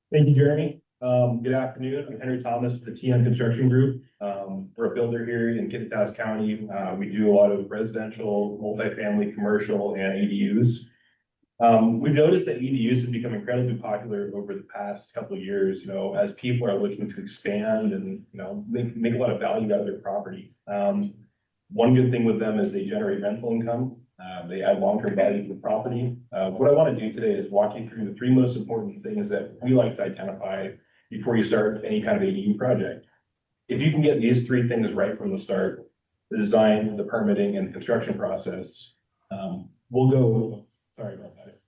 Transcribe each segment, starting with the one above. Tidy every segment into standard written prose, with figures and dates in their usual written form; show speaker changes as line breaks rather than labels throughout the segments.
Thank you, Jeremy. Good afternoon. I'm Henry Thomas, with the TN Construction Group. We're a builder here in Kittitas County. We do a lot of residential, multifamily, commercial, and ADUs. We've noticed that ADUs have become incredibly popular over the past couple of years, as people are looking to expand and, make a lot of value out of their property. One good thing with them is they generate rental income. They add long-term value to the property. What I want to do today is walk you through the three most important things that we like to identify before you start any kind of ADU project. If you can get these three things right from the start, the design, the permitting, and the construction process, we'll go, sorry about that.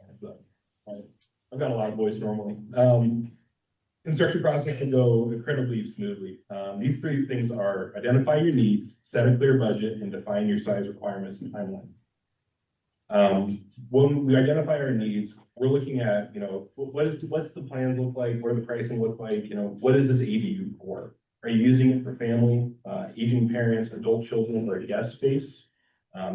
I've got a loud voice normally. Construction process can go incredibly smoothly. These three things are identify your needs, set a clear budget, and define your size requirements and timeline. When we identify our needs, we're looking at, what's the plans look like? What do the pricing look like? What is this ADU for? Are you using it for family, aging parents, adult children, or guest space?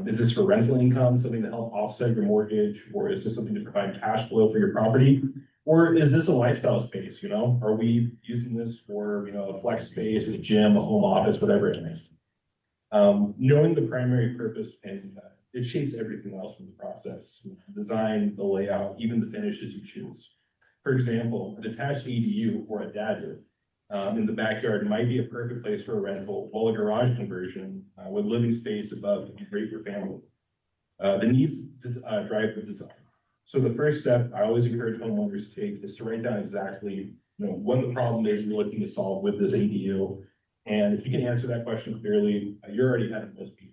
Is this for rental income, something to help offset your mortgage? Or is this something to provide cash flow for your property? Or is this a lifestyle space? Are we using this for, a flex space, a gym, a home office, whatever it is? Knowing the primary purpose and it shapes everything else in the process, the design, the layout, even the finishes you choose. For example, a detached ADU or a dadger in the backyard might be a perfect place for a rental, while a garage conversion with living space above would be great for family. The needs drive the design. So the first step I always encourage homeowners to take is to write down exactly what the problem is you're looking to solve with this ADU. And if you can answer that question clearly, you're already ahead of most people.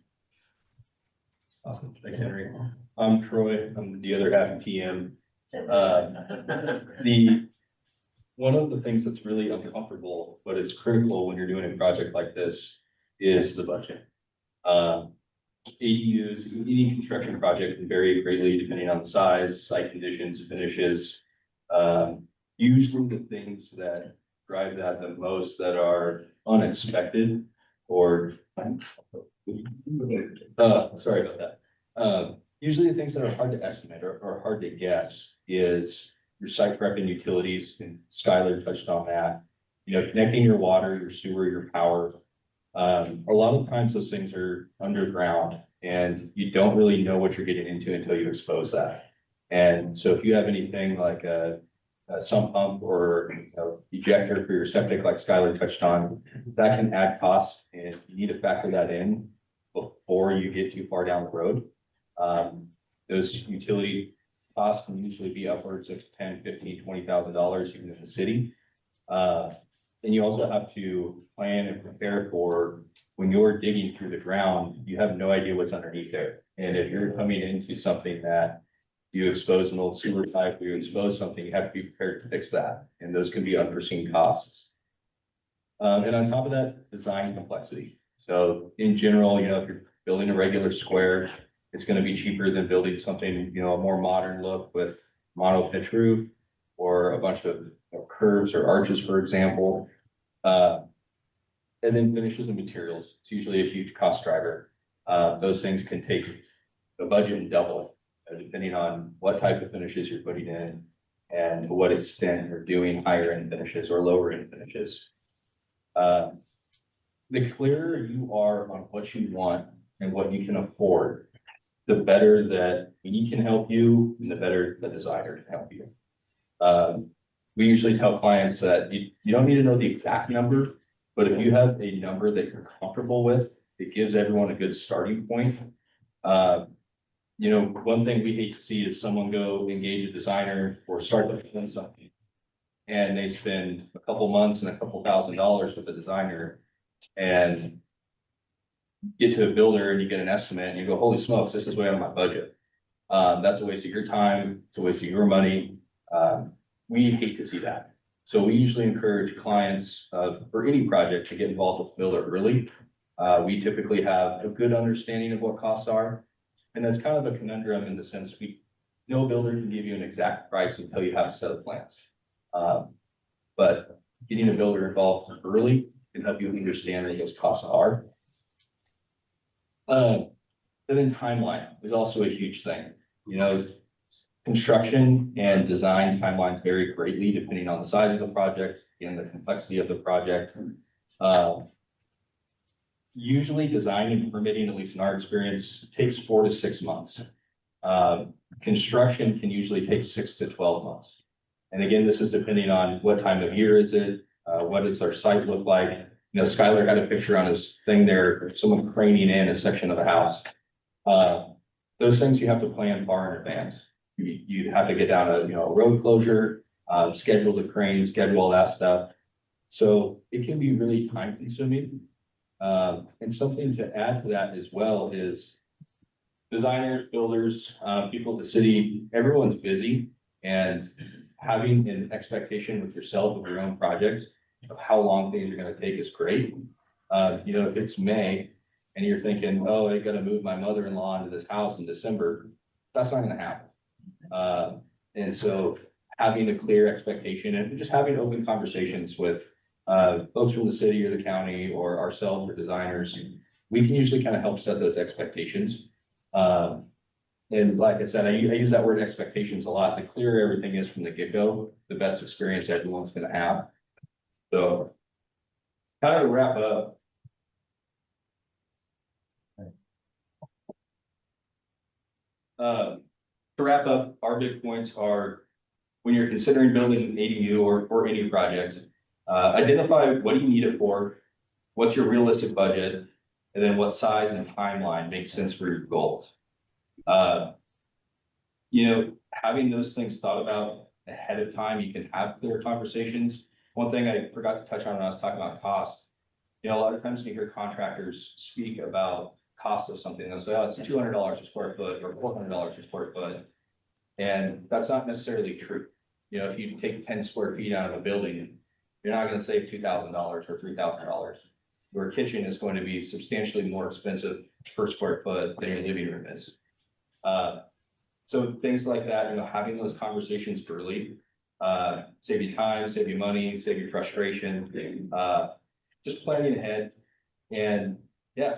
Awesome. Thanks, Henry. I'm Troy. I'm the other half of TM. One of the things that's really uncomfortable, but it's critical when you're doing a project like this, is the budget. ADUs, any construction project can vary greatly depending on the size, site conditions, finishes. Usually the things that drive that the most that are unexpected or sorry about that. Usually the things that are hard to estimate or hard to guess is your site prep and utilities, and Skylar touched on that. Connecting your water, your sewer, your power. A lot of times those things are underground and you don't really know what you're getting into until you expose that. And so if you have anything like a sump pump or ejector for your septic, like Skylar touched on, that can add cost, and you need to factor that in before you get too far down the road. Those utility costs can usually be upwards of $10,000, $15,000, $20,000 even in the city. And you also have to plan and prepare for when you're digging through the ground, you have no idea what's underneath there. And if you're coming into something that you expose an old sewer pipe, or you expose something, you have to be prepared to fix that. And those can be unforeseen costs. And on top of that, design complexity. So in general, if you're building a regular square, it's going to be cheaper than building something, a more modern look with mono pitch roof or a bunch of curves or arches, for example. And then finishes and materials. It's usually a huge cost driver. Those things can take the budget and double it, depending on what type of finishes you're putting in and to what extent you're doing higher end finishes or lower end finishes. The clearer you are on what you want and what you can afford, the better that we can help you and the better the designer can help you. We usually tell clients that you don't need to know the exact number, but if you have a number that you're comfortable with, it gives everyone a good starting point. One thing we hate to see is someone go engage a designer or start to plan something, and they spend a couple months and a couple $1,000s with a designer and get to a builder and you get an estimate and you go, holy smokes, this is way out of my budget. That's a waste of your time. It's a waste of your money. We hate to see that. So we usually encourage clients for any project to get involved with the builder early. We typically have a good understanding of what costs are. And that's kind of a conundrum in the sense no builder can give you an exact price until you have a set of plans. But getting a builder involved early can help you understand what those costs are. And then timeline is also a huge thing. Construction and design timelines vary greatly depending on the size of the project and the complexity of the project. Usually design and permitting, at least in our experience, takes 4 to 6 months. Construction can usually take 6 to 12 months. And again, this is depending on what time of year is it, what does our site look like? You know, Skylar had a picture on his thing there, someone craning in a section of a house. Those things you have to plan far in advance. You have to get down a road closure, schedule the crane, schedule all that stuff. So it can be really time consuming. And something to add to that as well is designers, builders, people at the city, everyone's busy, and having an expectation with yourself of your own project of how long things are gonna take is great. If it's May and you're thinking, oh, I gotta move my mother-in-law into this house in December, that's not gonna happen. And so having a clear expectation and just having open conversations with folks from the city or the county or ourselves or designers, we can usually kind of help set those expectations. And like I said, I use that word expectations a lot. The clearer everything is from the get-go, the best experience everyone's gonna have. So kind of to wrap up. To wrap up, our big points are when you're considering building an ADU or any project, identify what you need it for, what's your realistic budget, and then what size and timeline makes sense for your goals. Having those things thought about ahead of time, you can have clear conversations. One thing I forgot to touch on when I was talking about cost, a lot of times when you hear contractors speak about cost of something, they'll say, oh, it's $200 a square foot or $400 a square foot. And that's not necessarily true. If you take 10 square feet out of a building, you're not gonna save $2,000 or $3,000. Your kitchen is going to be substantially more expensive per square foot than your living room is. So things like that, having those conversations early, save you time, save you money, save you frustration, just planning ahead. And yeah,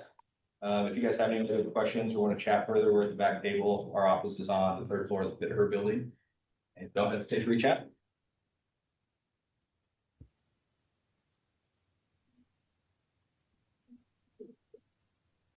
if you guys have any other questions or want to chat further, we're at the back table. Our office is on the 3rd floor of the Bitterher building. And don't hesitate to reach out.